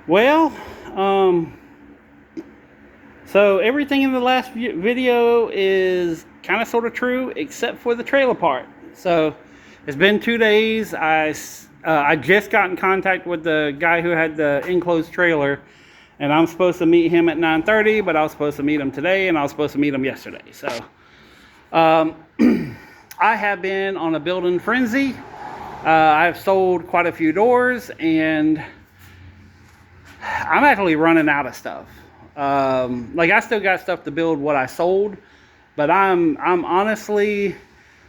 Well, so everything in the last video is kind of sort of true, except for the trailer part. So it's been 2 days. I just got in contact with the guy who had the enclosed trailer, and I'm supposed to meet him at 9:30, but I was supposed to meet him today, and I was supposed to meet him yesterday. So um, I have been on a building frenzy. I've sold quite a few doors, and I'm actually running out of stuff. Like, I still got stuff to build what I sold, but I'm honestly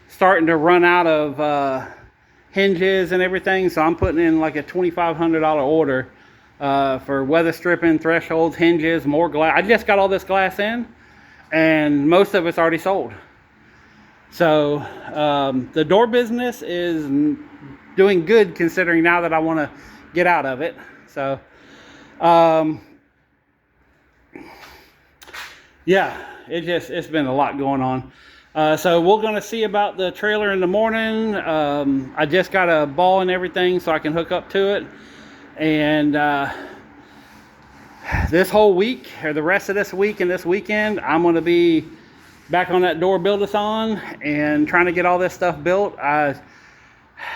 starting to run out of hinges and everything. So I'm putting in like a $2,500 order for weather stripping, thresholds, hinges, more glass. I just got all this glass in, and most of it's already sold. So the door business is doing good, considering now that I want to get out of it. So yeah, it's been a lot going on. So we're going to see about the trailer in the morning. I just got a ball and everything so I can hook up to it. And this whole week, or the rest of this week and this weekend, I'm going to be back on that door build-a-thon and trying to get all this stuff built.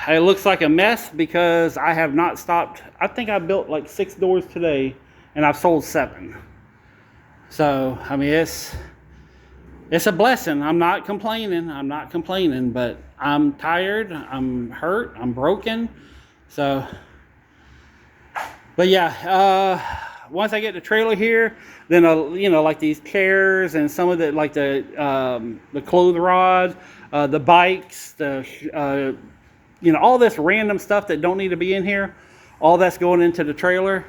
It looks like a mess because I have not stopped. I think I built like 6 doors today, and I've sold 7. So, I mean, it's a blessing. I'm not complaining, but I'm tired, I'm hurt, I'm broken. So, but yeah, once I get the trailer here, then like these chairs and some of the, like the clothes rods, the bikes, all this random stuff that don't need to be in here, all that's going into the trailer.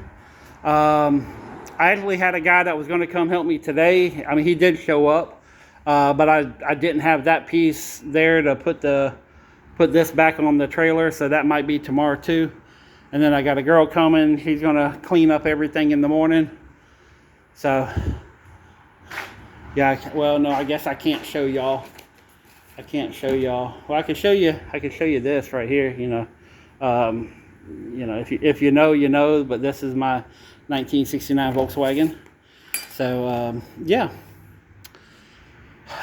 I actually had a guy that was going to come help me today. I mean, he did show up, but I didn't have that piece there to put this back on the trailer, so that might be tomorrow too. And then I got a girl coming. She's going to clean up everything in the morning. So yeah, well, no, I guess I can't show y'all. Well, I can show you this right here. If you know, you know. But this is my 1969 Volkswagen. So yeah.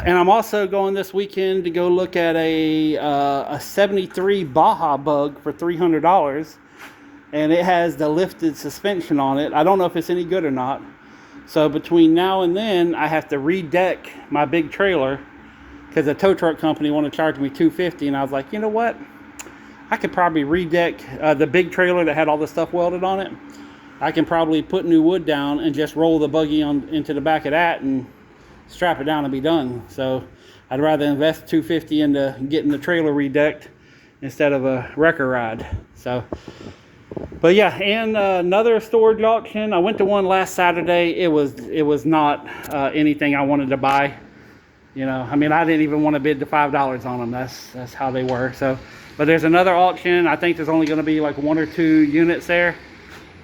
And I'm also going this weekend to go look at a 73 Baja Bug for $300, and it has the lifted suspension on it. I don't know if it's any good or not. So between now and then, I have to redeck my big trailer, because the tow truck company wanted to charge me $250, and I was like, you know what? I could probably redeck the big trailer that had all the stuff welded on it. I can probably put new wood down and just roll the buggy into the back of that and strap it down and be done. So I'd rather invest $250 into getting the trailer redecked instead of a wrecker ride. So, but yeah, and another storage auction. I went to one last Saturday. It was not anything I wanted to buy. I mean, I didn't even want to bid the $5 on them. That's how they were. So, but there's another auction. I think there's only going to be like 1 or 2 units there.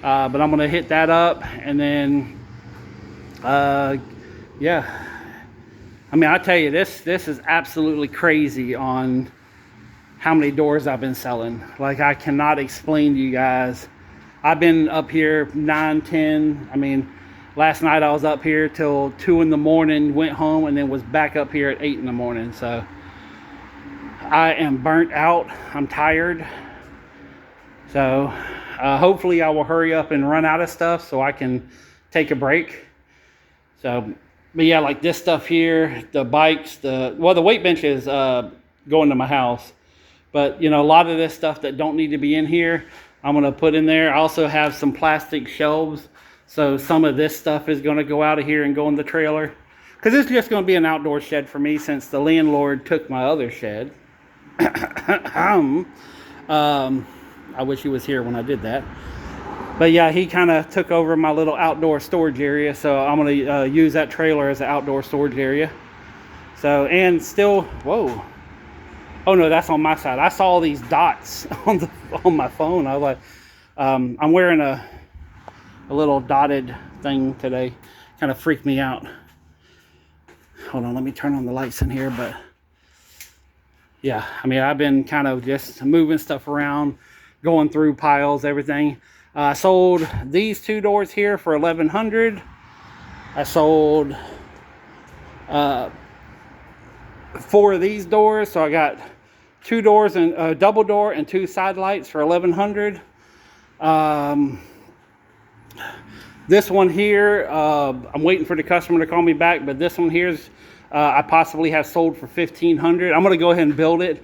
But I'm going to hit that up, and then yeah. I mean, I tell you, this is absolutely crazy on how many doors I've been selling. Like, I cannot explain to you guys. I've been up here 9, 10. I mean, last night I was up here till 2 in the morning, went home, and then was back up here at 8 in the morning. So I am burnt out. I'm tired. So hopefully I will hurry up and run out of stuff so I can take a break. So, but yeah, like this stuff here, the bikes, the weight bench is going to my house. But, a lot of this stuff that don't need to be in here, I'm going to put in there. I also have some plastic shelves. So some of this stuff is going to go out of here and go in the trailer. Because it's just going to be an outdoor shed for me, since the landlord took my other shed. I wish he was here when I did that. But yeah, he kind of took over my little outdoor storage area. So I'm going to use that trailer as an outdoor storage area. So, and still, whoa. Oh no, that's on my side. I saw these dots on my phone. I was like, I'm wearing a little dotted thing today. Kind of freaked me out. Hold on, let me turn on the lights in here. But yeah, I mean, I've been kind of just moving stuff around, going through piles, everything. I sold these 2 doors here for $1,100. I sold 4 of these doors, so I got 2 doors and a double door and 2 side lights for $1,100. This one here, I'm waiting for the customer to call me back, but this one here's I possibly have sold for $1,500. I'm gonna go ahead and build it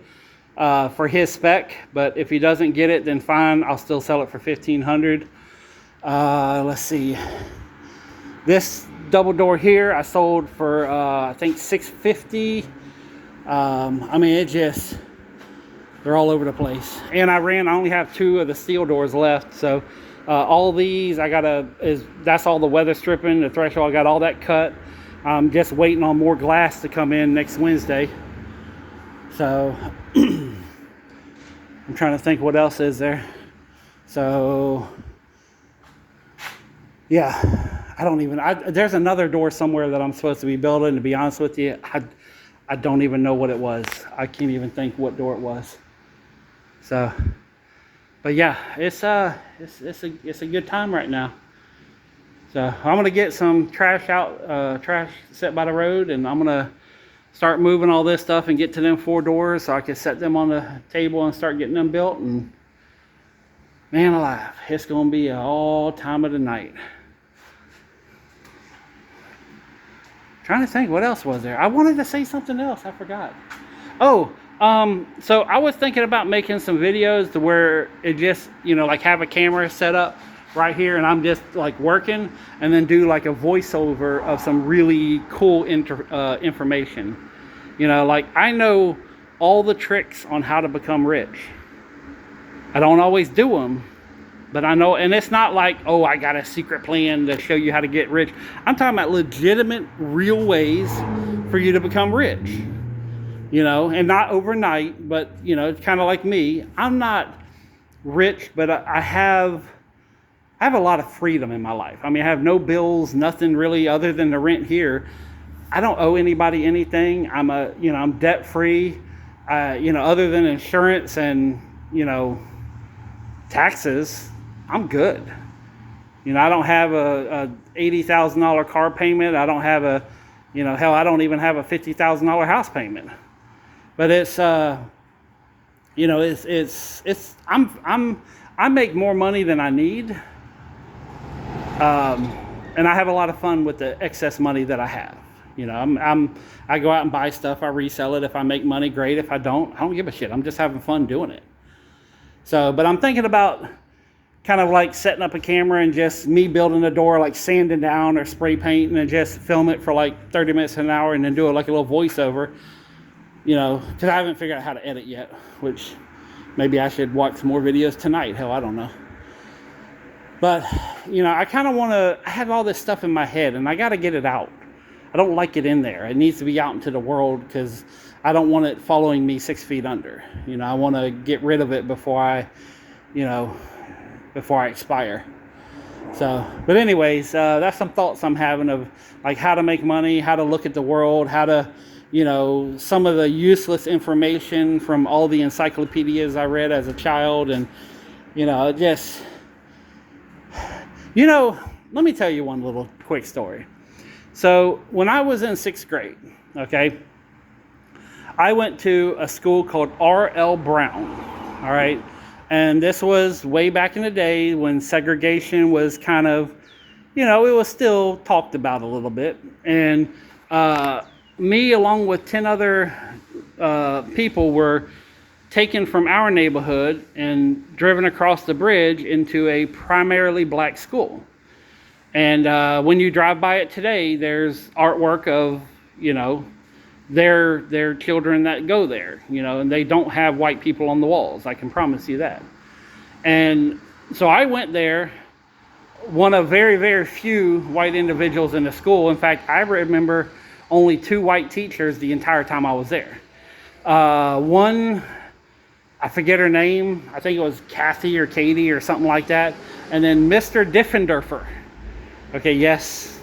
for his spec, but if he doesn't get it, then fine, I'll still sell it for $1,500. Let's see, this double door here I sold for I think $650. I mean, it just, they're all over the place. And I only have 2 of the steel doors left, so all these that's all the weather stripping, the threshold, I got all that cut. I'm just waiting on more glass to come in next Wednesday. So I'm trying to think what else is there. So yeah, there's another door somewhere that I'm supposed to be building. To be honest with you, I don't even know what it was. I can't even think what door it was. So, but yeah, it's a good time right now. So I'm gonna get some trash set by the road, and I'm gonna start moving all this stuff and get to them 4 doors so I can set them on the table and start getting them built. And man alive, it's gonna be all time of the night. Trying to think, what else was there? I wanted to say something else, I forgot. Oh, so I was thinking about making some videos to where it just, like have a camera set up right here and I'm just like working, and then do like a voiceover of some really cool information. Like I know all the tricks on how to become rich. I don't always do them, but I know, and it's not like, oh, I got a secret plan to show you how to get rich. I'm talking about legitimate, real ways for you to become rich. And not overnight, but it's kind of like me. I'm not rich, but I have a lot of freedom in my life. I mean, I have no bills, nothing really other than the rent here. I don't owe anybody anything. I'm debt free. Other than insurance and taxes, I'm good. I don't have a $80,000 car payment. I don't have hell, I don't even have a $50,000 house payment. But it's I make more money than I need. And I have a lot of fun with the excess money that I have. I go out and buy stuff, I resell it. If I make money, great. If I don't give a shit. I'm just having fun doing it. So, but I'm thinking about kind of like setting up a camera and just me building a door, like sanding down or spray painting, and just film it for like 30 minutes an hour and then do it like a little voiceover, because I haven't figured out how to edit yet, which maybe I should watch some more videos tonight. Hell, I don't know. But, I kind of want to, I have all this stuff in my head and I got to get it out. I don't like it in there. It needs to be out into the world because I don't want it following me 6 feet under. I want to get rid of it before I expire. So, but anyways, that's some thoughts I'm having of like how to make money, how to look at the world, how to, some of the useless information from all the encyclopedias I read as a child. And, let me tell you one little quick story. So when I was in 6th grade, okay, I went to a school called R.L. Brown, all right? And this was way back in the day when segregation was kind of, it was still talked about a little bit. And me, along with 10 other people, were taken from our neighborhood and driven across the bridge into a primarily black school. And when you drive by it today, there's artwork of, their children that go there, and they don't have white people on the walls. I can promise you that. And so I went there, one of very, very few white individuals in the school. In fact, I remember only 2 white teachers the entire time I was there. One, I forget her name. I think it was Kathy or Katie or something like that. And then Mr. Diffenderfer. Okay, yes,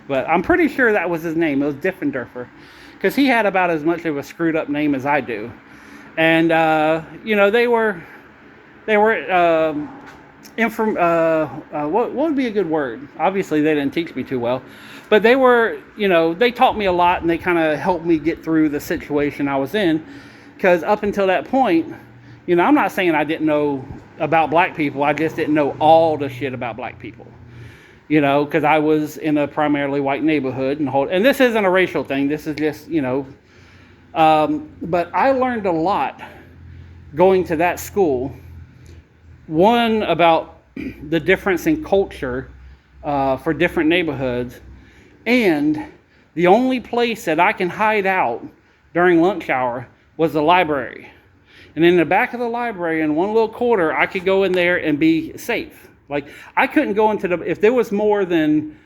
but I'm pretty sure that was his name. It was Diffenderfer. Because he had about as much of a screwed up name as I do. And, they were they were what would be a good word? Obviously, they didn't teach me too well, but they were, they taught me a lot, and they kind of helped me get through the situation I was in. Because up until that point, I'm not saying I didn't know about black people. I just didn't know all the shit about black people. Because I was in a primarily white neighborhood, and this isn't a racial thing. This is just, but I learned a lot going to that school. One, about the difference in culture for different neighborhoods, and the only place that I can hide out during lunch hour was the library. And in the back of the library, in one little corner, I could go in there and be safe. Like, I couldn't go if there was more than,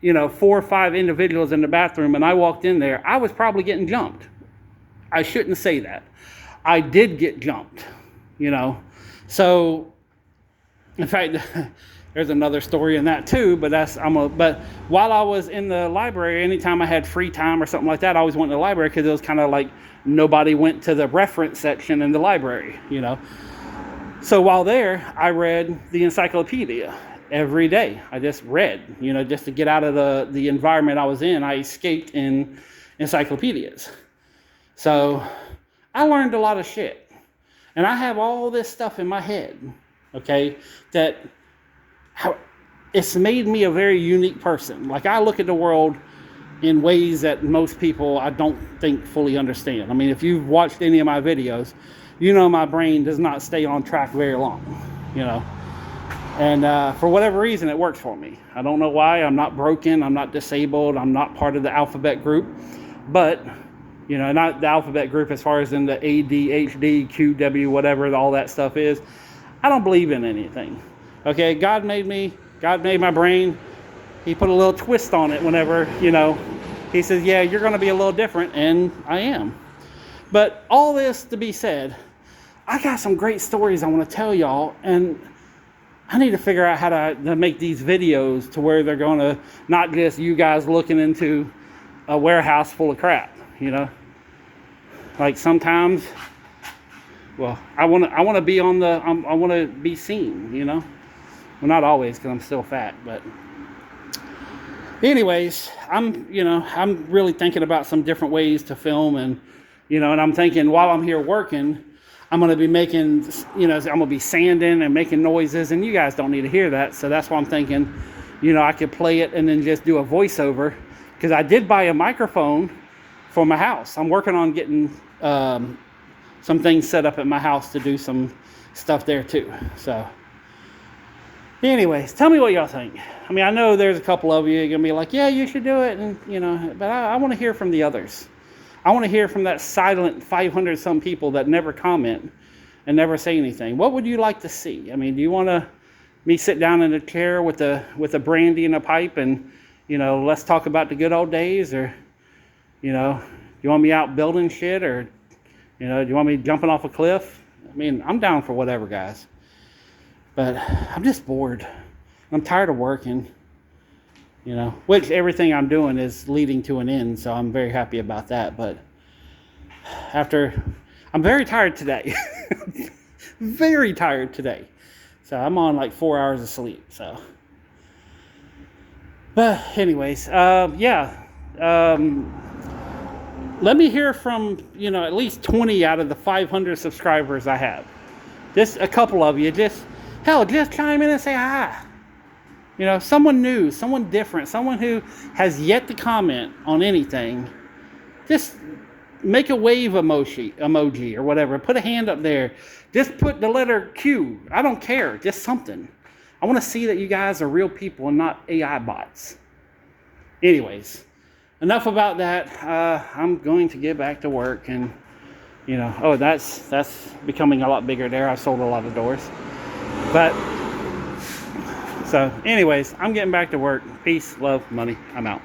4 or 5 individuals in the bathroom and I walked in there, I was probably getting jumped. I shouldn't say that. I did get jumped, So, in fact, there's another story in that too, but but while I was in the library, anytime I had free time or something like that, I always went to the library, because it was kind of like nobody went to the reference section in the library, So while there, I read the encyclopedia every day. I just read, just to get out of the environment I was in. I escaped in encyclopedias. So I learned a lot of shit. And I have all this stuff in my head, okay, that it's made me a very unique person. Like, I look at the world in ways that most people, I don't think, fully understand. I mean, if you've watched any of my videos, my brain does not stay on track very long, And for whatever reason, it works for me. I don't know why. I'm not broken. I'm not disabled. I'm not part of the alphabet group. But, not the alphabet group as far as in the ADHD, QW, whatever all that stuff is. I don't believe in anything. Okay, God made me. God made my brain. He put a little twist on it whenever, he says, yeah, you're going to be a little different, and I am. But all this to be said, I got some great stories I want to tell y'all, and I need to figure out how to make these videos to where they're going to not just you guys looking into a warehouse full of crap, Like, sometimes, well, I want to be I want to be seen, Well, not always, because I'm still fat, but anyways, I'm really thinking about some different ways to film, and and I'm thinking, while I'm here working, I'm going to be making, I'm going to be sanding and making noises, and you guys don't need to hear that. So that's why I'm thinking, I could play it and then just do a voiceover, because I did buy a microphone for my house. I'm working on getting some things set up at my house to do some stuff there too. So anyways, tell me what y'all think. I mean, I know there's a couple of you going to be like, yeah, you should do it. And, but I want to hear from the others. I want to hear from that silent 500 some people that never comment and never say anything. What would you like to see? I mean, do you want me sit down in a chair with a brandy and a pipe and, let's talk about the good old days? Or, you want me out building shit? Or, do you want me jumping off a cliff? I mean, I'm down for whatever, guys. But I'm just bored. I'm tired of working, which everything I'm doing is leading to an end. So I'm very happy about that. But I'm very tired today. Very tired today. So I'm on like 4 hours of sleep. So, but anyways, let me hear from, at least 20 out of the 500 subscribers I have. Just a couple of you, just chime in and say hi. Someone new, someone different, someone who has yet to comment on anything. Just make a wave emoji or whatever. Put a hand up there. Just put the letter Q. I don't care. Just something. I want to see that you guys are real people and not AI bots. Anyways, enough about that. I'm going to get back to work, and that's becoming a lot bigger there. I sold a lot of doors. But so anyways, I'm getting back to work. Peace, love, money. I'm out.